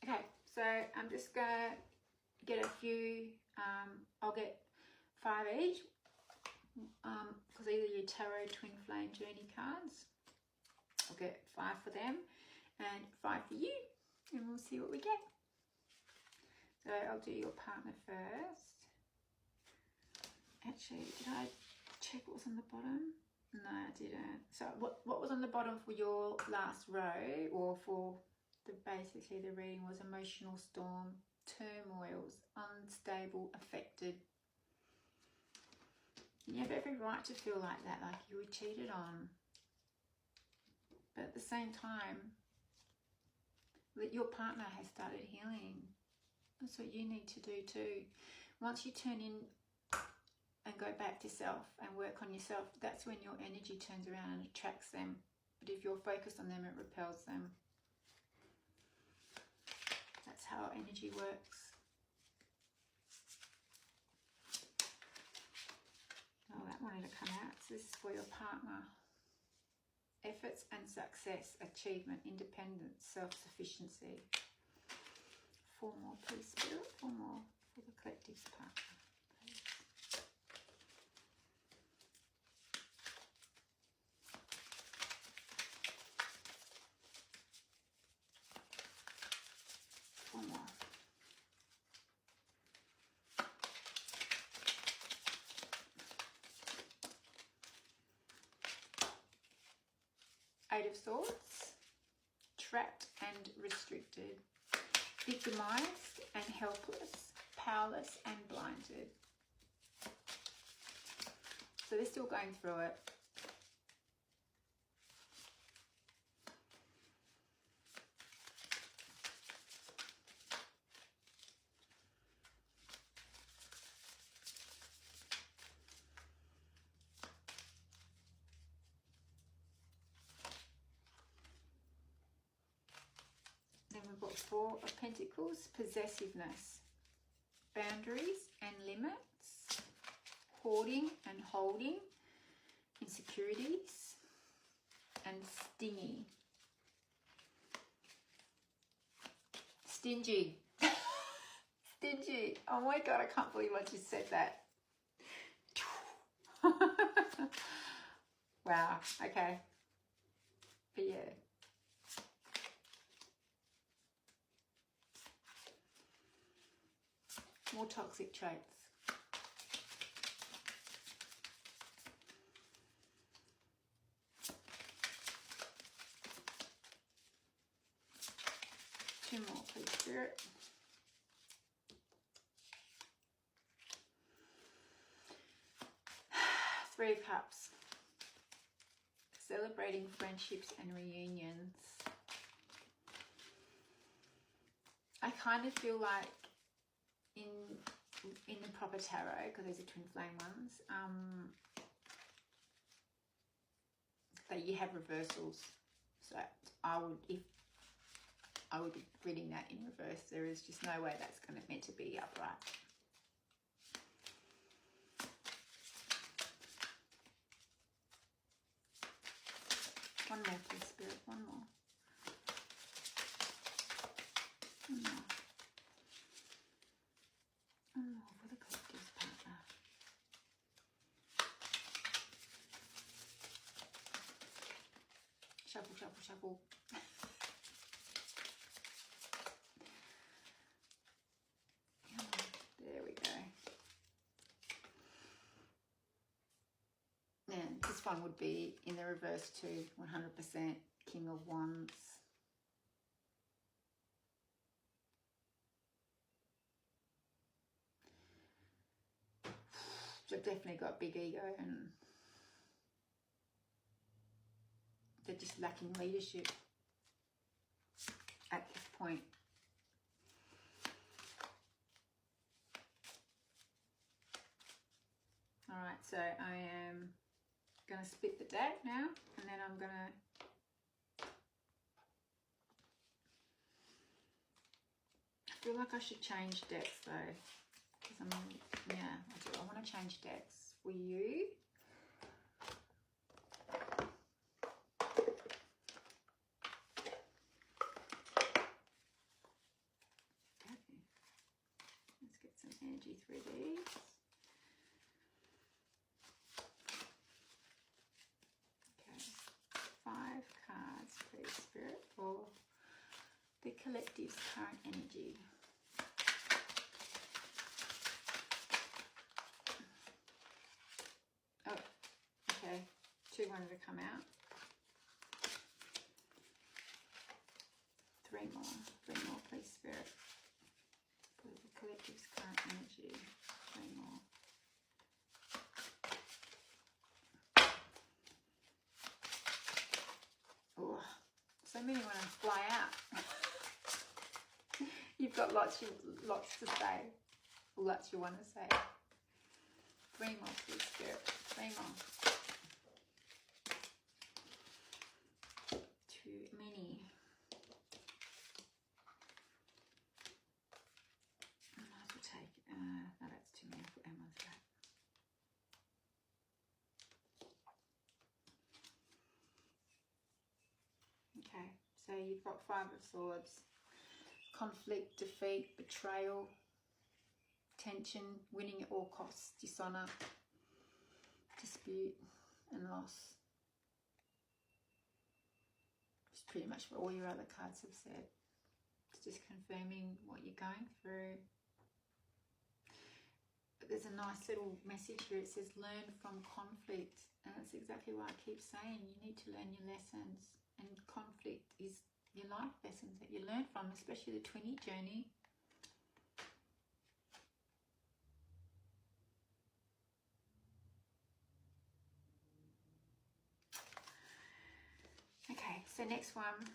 Okay, so I'm just gonna get a few, I'll get 5 each, because either your Tarot Twin Flame Journey cards, I'll get 5 for them and 5 for you, and we'll see what we get. So I'll do your partner first. Actually, did I check what was on the bottom? No, I didn't. So what was on the bottom for your last row, or for basically the reading, was emotional storm, turmoils, unstable, affected. You have every right to feel like that, like you were cheated on. But at the same time, that your partner has started healing. That's what you need to do too. Once you turn in and go back to self and work on yourself, that's when your energy turns around and attracts them. But if you're focused on them, it repels them. That's how energy works. Oh, that wanted to come out. So this is for your partner. Efforts and success, achievement, independence, self-sufficiency. 4 more, please, Spirit. 4 more for the collective's partner, please. More. Eight of Swords, trapped and restricted, victimized and helpless, powerless and blinded. So they're still going through it. Then we've got 4 of Pentacles, possessiveness, boundaries and limits, hoarding and holding, insecurities, and stingy. Stingy. Stingy. Oh my God, I can't believe I just said that. Wow, okay. But yeah. More toxic traits. Two more, please, Spirit. Three of Cups. Celebrating friendships and reunions. I kind of feel like in the proper tarot, because these are twin flame ones, that you have reversals. So I would be reading that in reverse. There is just no way that's meant to be upright. One more, please, Spirit. One more. One more. One more for the collective's partner. Shuffle, shuffle, shuffle. There we go. And this one would be in the reverse too, 100% King of Wands. They've definitely got big ego and they're just lacking leadership at this point. All right, so I am going to split the deck now, and then I'm going to... I feel like I should change decks though, because yeah, I do. I want to change decks for you. energy through these. Okay, 5 cards, please, Spirit, for the collective's current energy. Oh, okay. 2 wanted to come out. 3 more, please, Spirit, for the collective's current energy. 3 more. Oh, so many want to fly out. You've got lots to say, lots you want to say. 3 more, please, Spirit. 3 more. Too many. I might as well take. No, that's too many. I'll put Emma on that. Okay, so you've got 5 of Swords. Conflict, defeat, betrayal, tension, winning at all costs, dishonour, dispute and loss. It's pretty much what all your other cards have said. It's just confirming what you're going through. But there's a nice little message here. It says learn from conflict, and that's exactly what I keep saying. You need to learn your lessons, and conflict is your life lessons that you learn from, especially the twinny journey. Okay, so next one,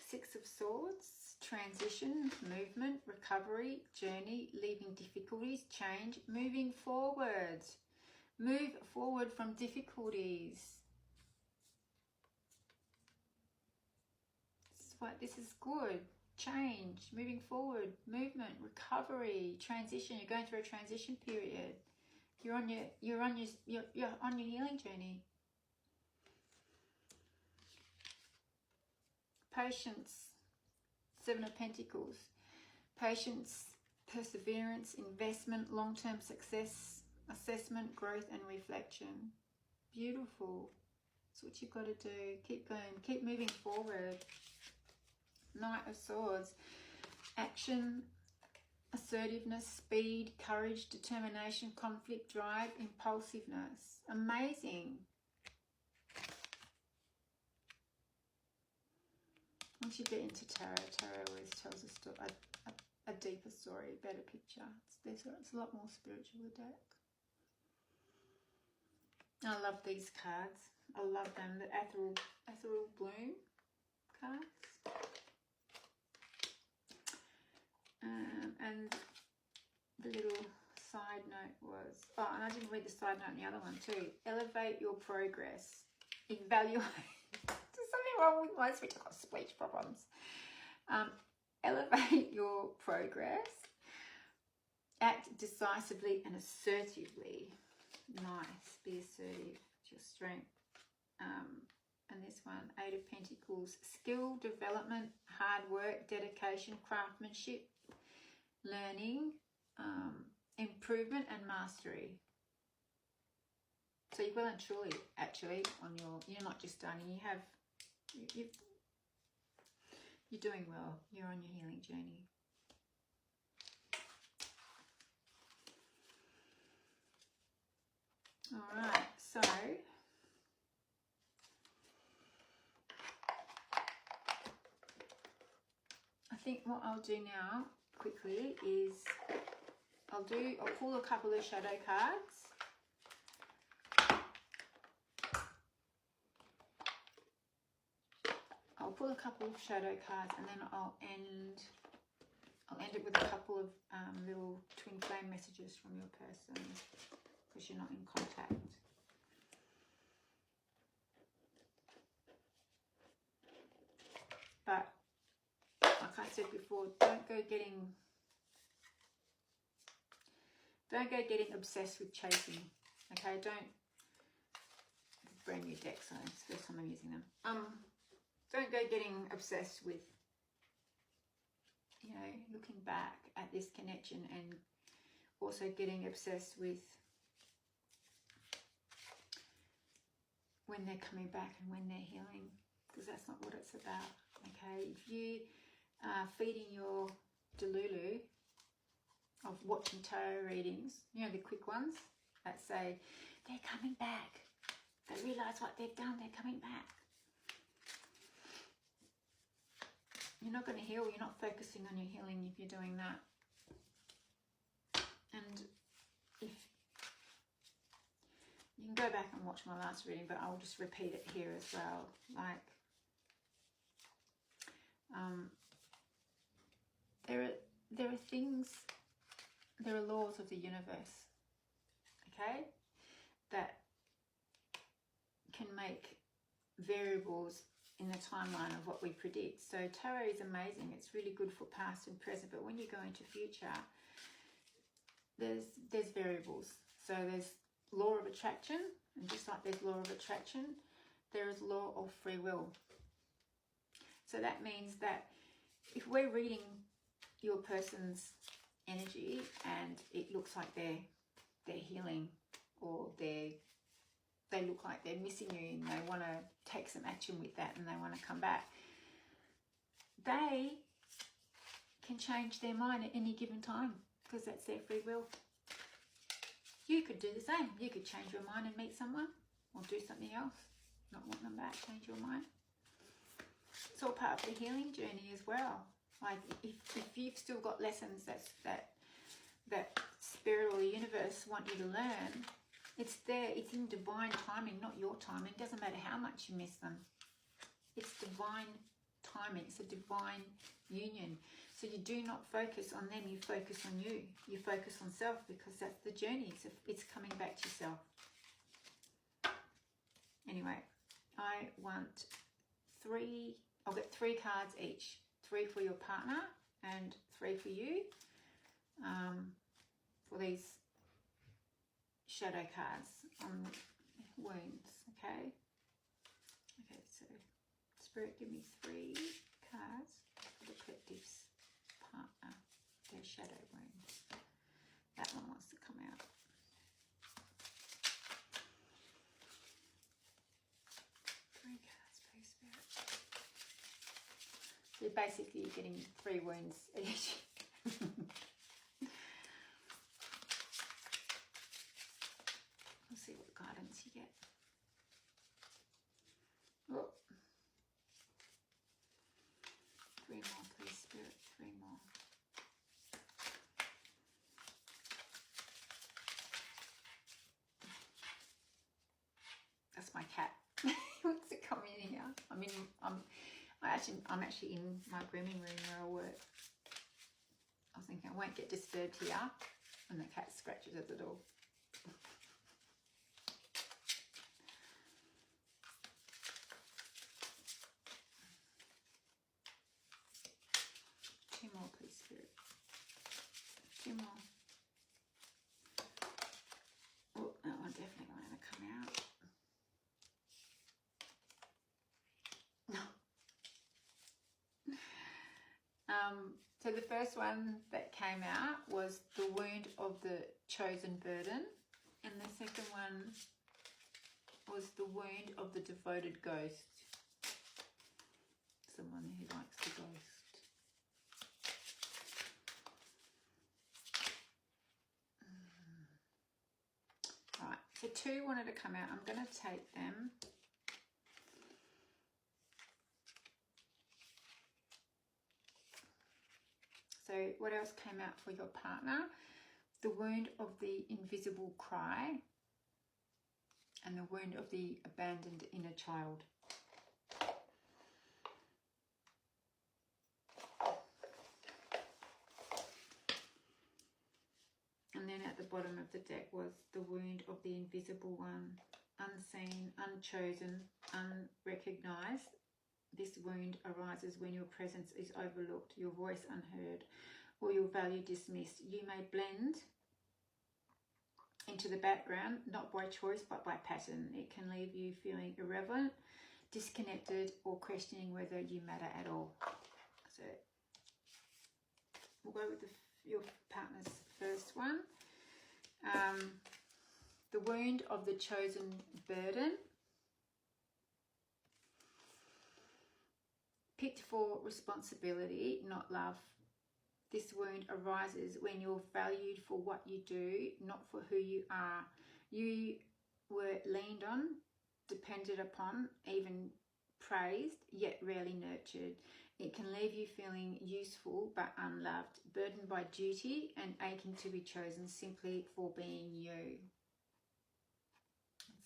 6 of Swords, transition, movement, recovery, journey, leaving difficulties, change, moving forward. Move forward from difficulties. This is good. Change, moving forward, movement, recovery, transition. You're going through a transition period. You're on your healing journey. Patience, 7 of Pentacles. Patience, perseverance, investment, long-term success, assessment, growth and reflection. Beautiful. That's what you've got to do. Keep going. Keep moving forward. Knight of Swords. Action, assertiveness, speed, courage, determination, conflict, drive, impulsiveness. Amazing. Once you get into tarot, tarot always tells a deeper story, a better picture. It's a lot more spiritual, the deck. I love these cards. I love them. The Ethereal Bloom cards. And the little side note was, oh, and I didn't read the side note in the other one too. Elevate your progress. Evaluate. There's something wrong with my speech. I've got speech problems. Elevate your progress. Act decisively and assertively. Nice. Be assertive. It's your strength. And this one, 8 of Pentacles. Skill, development, hard work, dedication, craftsmanship, learning, improvement and mastery. So you're well and truly actually on you're not just starting, you're doing well. You're on your healing journey. All right, so I think what I'll do now quickly is I'll pull a couple of shadow cards. I'll pull a couple of shadow cards and then I'll end it with a couple of little twin flame messages from your person because you're not in contact. But like I said before, don't go getting obsessed with chasing. Okay, brand new decks, so it's the first time I'm using them. Don't go getting obsessed with, looking back at this connection and also getting obsessed with when they're coming back and when they're healing, because that's not what it's about. Okay, if you are feeding your delulu of watching tarot readings, you know, the quick ones that say they're coming back, they realise what they've done, they're coming back, you're not going to heal. You're not focusing on your healing if you're doing that. And if you can go back and watch my last reading, but I'll just repeat it here as well. Like, there are things, there are laws of the universe, okay, that can make variables in the timeline of what we predict. So tarot is amazing. It's really good for past and present, but when you go into future, there's variables. So there's law of attraction, and just like there's law of attraction, there is law of free will. So that means that if we're reading your person's energy and it looks like they're healing, or they look like they're missing you and they want to take some action with that and they want to come back, they can change their mind at any given time, because that's their free will. You could do the same. You could change your mind and meet someone, or do something else, not want them back, change your mind. It's all part of the healing journey as well. Like, if you've still got lessons that spirit or the universe want you to learn, it's there. It's in divine timing, not your timing. It doesn't matter how much you miss them. It's divine timing. It's a divine union. So you do not focus on them, you focus on you. You focus on self, because that's the journey. It's coming back to yourself. Anyway, I want I'll get 3 cards each. 3 for your partner and 3 for you, for these shadow cards on wounds, okay? Okay, so Spirit, give me 3 cards for the collective's partner, their shadow wounds. That one wants to come out. So basically you're getting 3 wounds each. We'll see what guidance you get. Oh. 3 more, please, Spirit. 3 more. That's my cat. He wants to come in here. I'm actually in my grooming room where I work. I was thinking I won't get disturbed here, and the cat scratches at the door. 2 more, please, Spirit. 2 more. Oh, that one definitely going to come out. So the first one that came out was the wound of the chosen burden, and the second one was the wound of the devoted ghost. Someone who likes the ghost. Right, so 2 wanted to come out. I'm going to take them. So what else came out for your partner? The wound of the invisible cry, and the wound of the abandoned inner child. And then at the bottom of the deck was the wound of the invisible one, unseen, unchosen, unrecognized. This wound arises when your presence is overlooked, your voice unheard, or your value dismissed. You may blend into the background, not by choice, but by pattern. It can leave you feeling irrelevant, disconnected, or questioning whether you matter at all. So we'll go with your partner's first one. The wound of the chosen burden. Picked for responsibility, not love. This wound arises when you're valued for what you do, not for who you are. You were leaned on, depended upon, even praised, yet rarely nurtured. It can leave you feeling useful but unloved, burdened by duty and aching to be chosen simply for being you.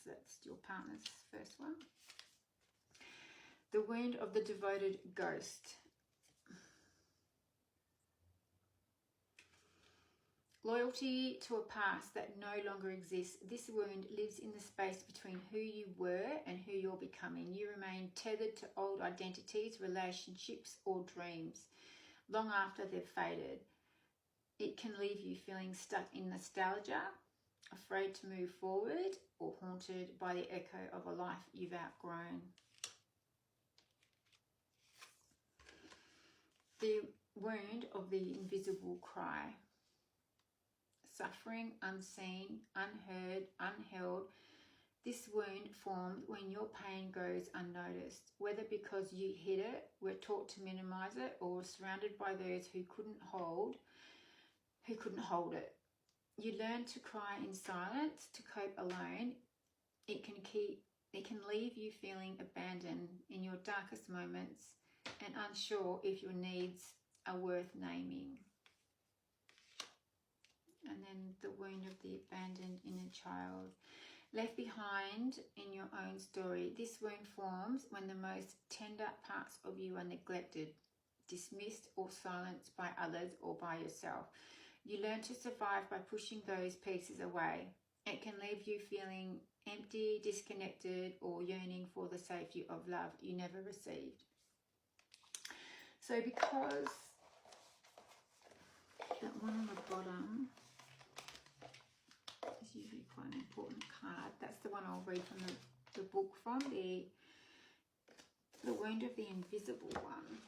So that's your partner's first one. The wound of the devoted ghost. Loyalty to a past that no longer exists. This wound lives in the space between who you were and who you're becoming. You remain tethered to old identities, relationships, or dreams long after they've faded. It can leave you feeling stuck in nostalgia, afraid to move forward, or haunted by the echo of a life you've outgrown. The wound of the invisible cry. Suffering, unseen, unheard, unheld. This wound formed when your pain goes unnoticed, whether because you hid it, were taught to minimize it, or were surrounded by those who couldn't hold it. You learn to cry in silence, to cope alone. It can leave you feeling abandoned in your darkest moments and unsure if your needs are worth naming. And then the wound of the abandoned inner child. Left behind in your own story. This wound forms when the most tender parts of you are neglected, dismissed or silenced by others or by yourself. You learn to survive by pushing those pieces away. It can leave you feeling empty, disconnected, or yearning for the safety of love you never received. So because that one on the bottom is usually quite an important card, that's the one I'll read from the book from, the wound of the invisible one.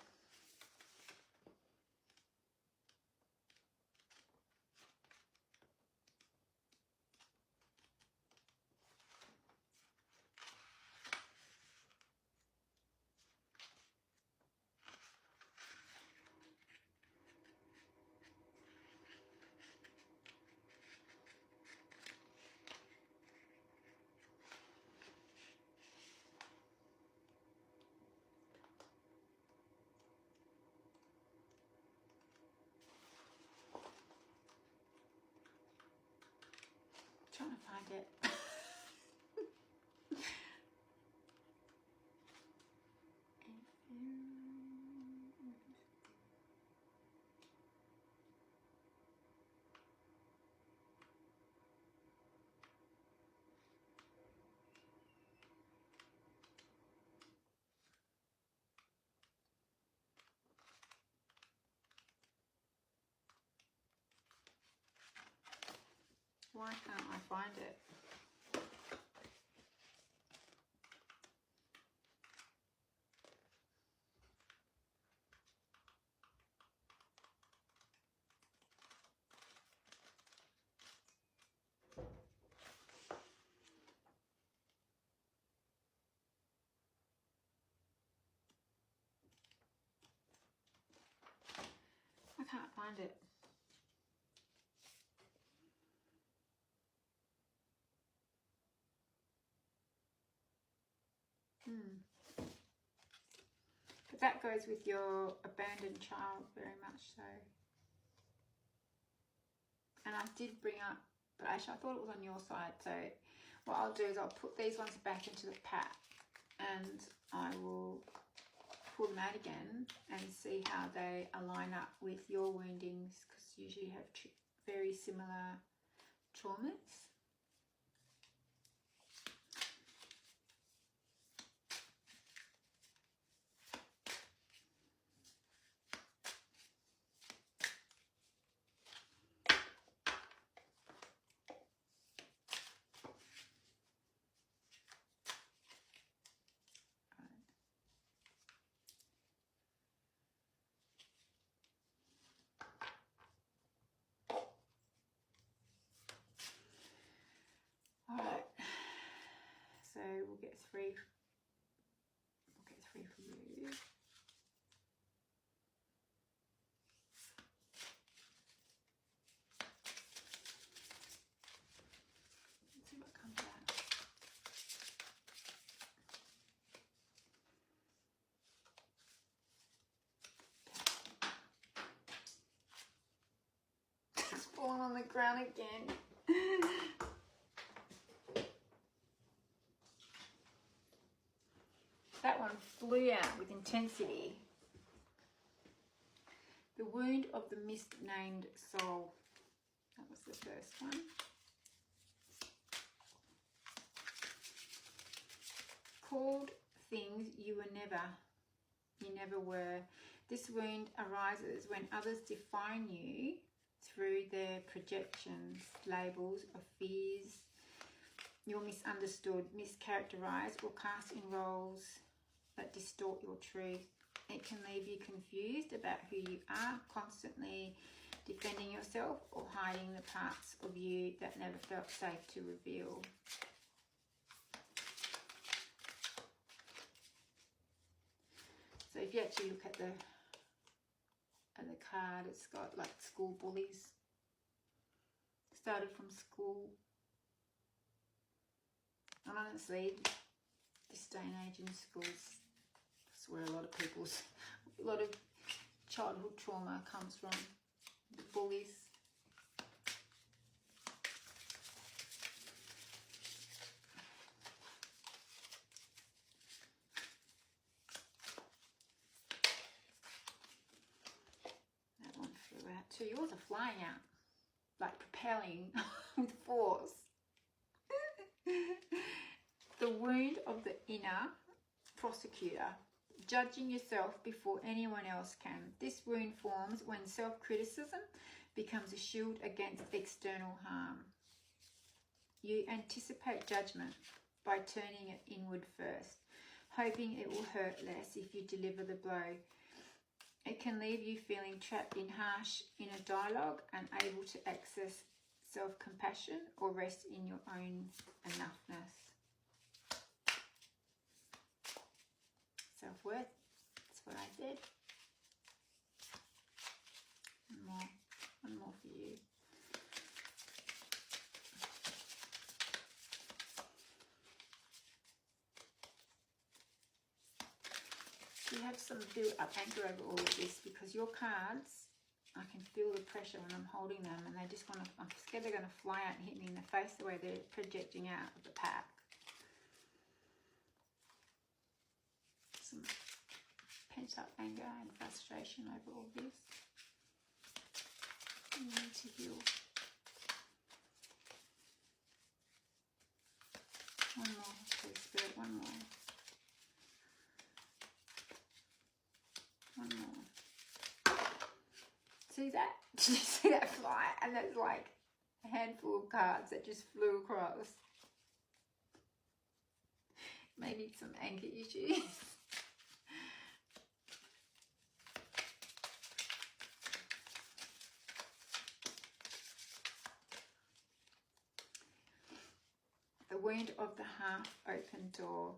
Trying to find it. Why can't I find it? I can't find it. But that goes with your abandoned child very much so. And I did bring up, but actually I thought it was on your side. So what I'll do is I'll put these ones back into the pack and I will pull them out again and see how they align up with your woundings, because usually you have very similar traumas. we'll get 3. We'll get 3 for you. Let's see what comes out. It's fallen on the ground again. That one flew out with intensity. The wound of the misnamed soul. That was the first one. Called things you never were. This wound arises when others define you through their projections, labels, or fears. You're misunderstood, mischaracterized, or cast in roles that distort your truth. It can leave you confused about who you are, constantly defending yourself or hiding the parts of you that never felt safe to reveal. So if you actually look at the card, it's got like school bullies. Started from school. And honestly, this day and age in schools, that's where a lot of childhood trauma comes from. The bullies. That one flew out too. Yours are flying out, like propelling with force. The wound of the inner prosecutor, judging yourself before anyone else can. This wound forms when self-criticism becomes a shield against external harm. You anticipate judgment by turning it inward first, hoping it will hurt less if you deliver the blow. It can leave you feeling trapped in harsh inner dialogue, unable to access self-compassion or rest in your own enoughness. Self-worth, that's what I said. One more for you. You have some built-up anger over all of this because your cards, I can feel the pressure when I'm holding them, and they just want to, I'm scared they're going to fly out and hit me in the face the way they're projecting out of the pack. Some pent-up anger and frustration over all this. You need to heal. One more, please, Spirit, one more. One more. See that? Did you see that fly? And that's like a handful of cards that just flew across. Maybe some anger issues. The wound of the half-open door.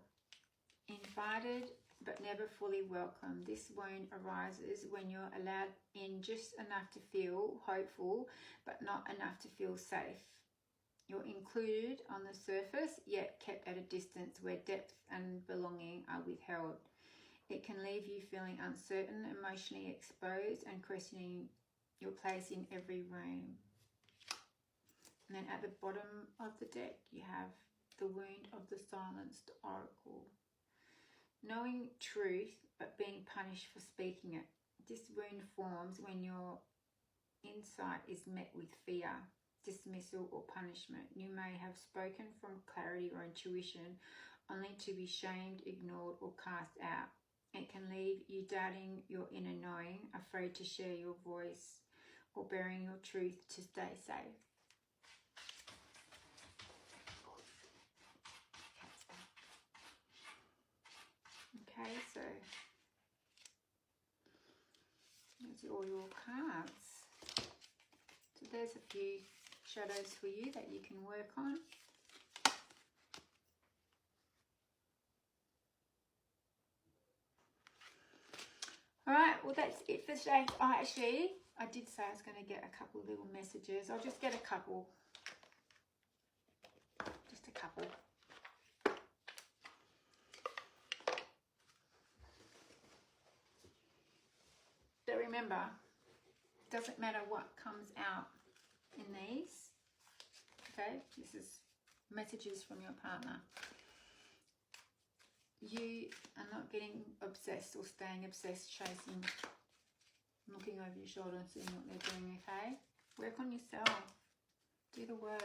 Invited but never fully welcome. This wound arises when you're allowed in just enough to feel hopeful, but not enough to feel safe. You're included on the surface, yet kept at a distance where depth and belonging are withheld. It can leave you feeling uncertain, emotionally exposed, and questioning your place in every room. And then at the bottom of the deck, you have the wound of the silenced oracle. Knowing truth, but being punished for speaking it. This wound forms when your insight is met with fear, dismissal, or punishment. You may have spoken from clarity or intuition, only to be shamed, ignored, or cast out. It can leave you doubting your inner knowing, afraid to share your voice, or bearing your truth to stay safe. Okay, so those are all your cards. So there's a few shadows for you that you can work on. well, that's it for today. I did say I was going to get a couple little messages. I'll just get a couple. Just a couple. But remember, it doesn't matter what comes out in these. Okay, this is messages from your partner. You are not getting obsessed or staying obsessed, chasing, looking over your shoulder and seeing what they're doing, okay? Work on yourself. Do the work.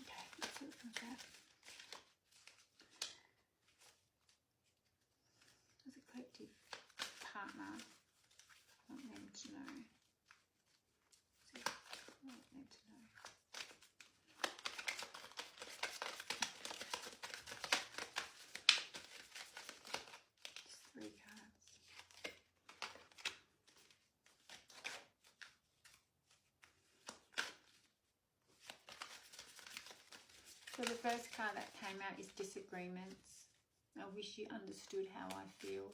Okay, let's see what comes out. As a collective partner, I want them to know. See, I want them to know. Just 3 cards. So the first card that came out is disagreements. I wish you understood how I feel.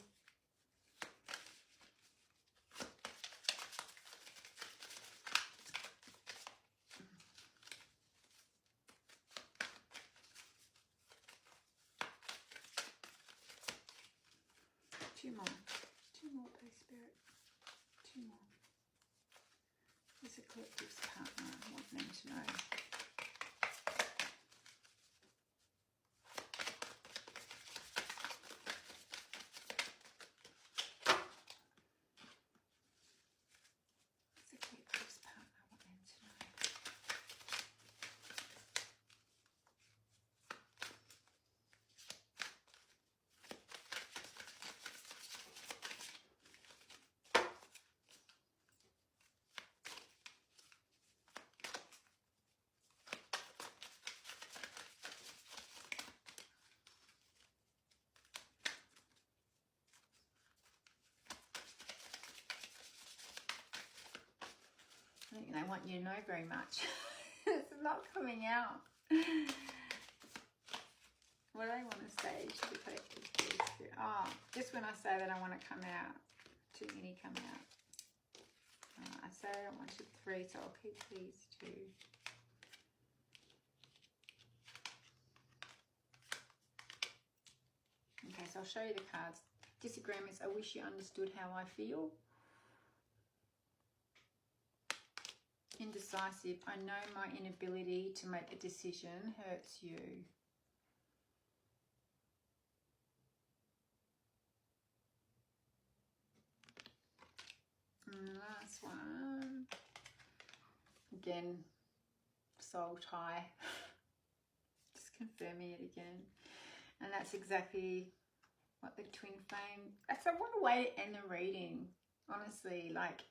Two more, please, Spirit. 2 more. There's a collective's partner. I want them to know. There's a collective's partner. I want them to know. I think they want you to know very much. It's not coming out. What do I want to say to the collective? Oh, just when I say that I want to come out, too many come out. I say I don't want 3, so I'll keep these 2. Okay, so I'll show you the cards. Disagreements. I wish you understood how I feel. Indecisive. I know my inability to make a decision hurts you. And the last one. Again, soul tie. Just confirming it again. And that's exactly what the twin flame. That's what a way to end the reading. Honestly, like,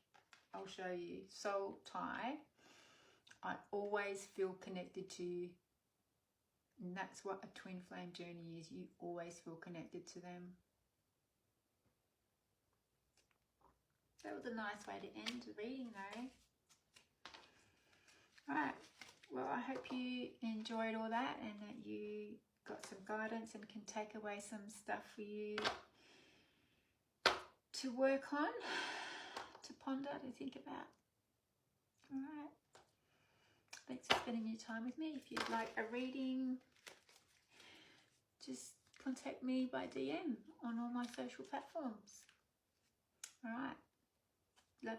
I'll show you. Soul tie. I always feel connected to you. And that's what a twin flame journey is. You always feel connected to them. That was a nice way to end the reading though. Alright. Well, I hope you enjoyed all that and that you got some guidance and can take away some stuff for you to work on, to ponder, to think about. Alright. Thanks for spending your time with me. If you'd like a reading, just contact me by DM on all my social platforms. Alright. Love